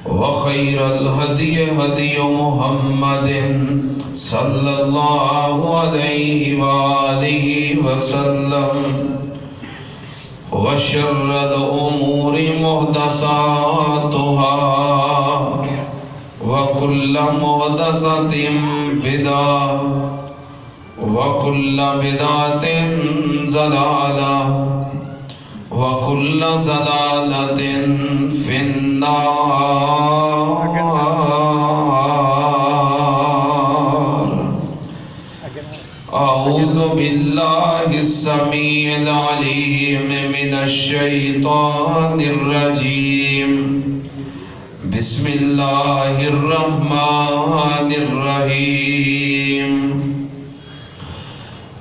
وخير الهدي هدي محمد صلى الله عليه وآله وسلم وشر الأمور محدثاتها وكل محدثة بدعة وكل بدعة ضلالة وكل ضلالة في النار. أعوذ بالله السميع العليم من الشيطان الرجيم. بسم الله الرحمن الرحيم.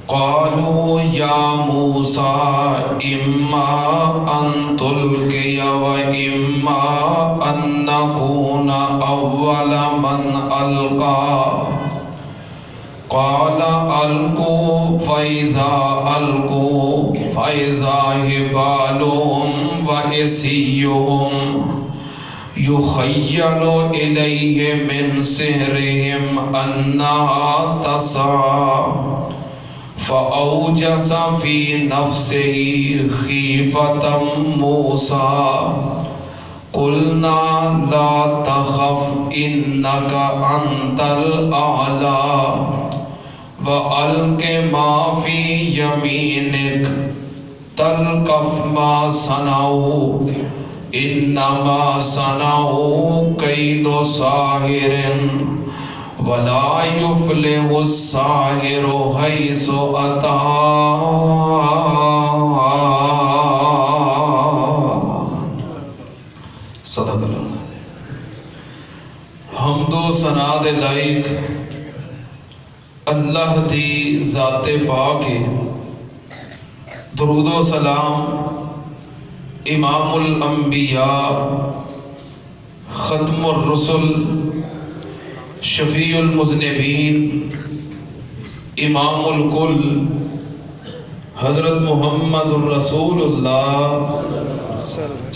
قالوا يا موسى إما أن تلقي وإما أن نكون أول من ألقى قال ألقوا فإذا حبالهم وعصيهم يخيل إليه من سحرهم أنها تسعى فأوجس في نفسه خيفة موسى قلنا لا تخف إنك أنت الأعلى وألق ما في يمينك تلقف ما صنعوا إنما صنعوا كيد ساحر ولا يفلح الساحر حيث أتى. صدق اللہ. حمد و ثنا دے لائق اللہ دی ذات پاک ہے. درود و سلام امام الانبیاء ختم الرسل شفیع المذنبین امام الکل حضرت محمد الرسول اللہ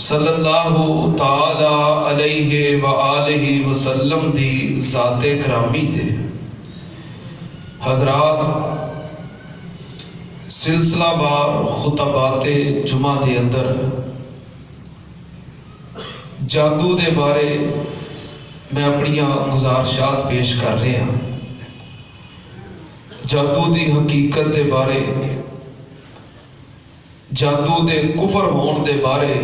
صلی اللہ تعالی علیہ وآلہ وسلم دی ذات کرامی تے. حضرات سلسلہ بار خطبات جمعہ دے اندر جادو دے بارے میں اپنی گزارشات پیش کر رہے ہیں. جادو دی حقیقت دے بارے، جادو دے کفر ہون دے بارے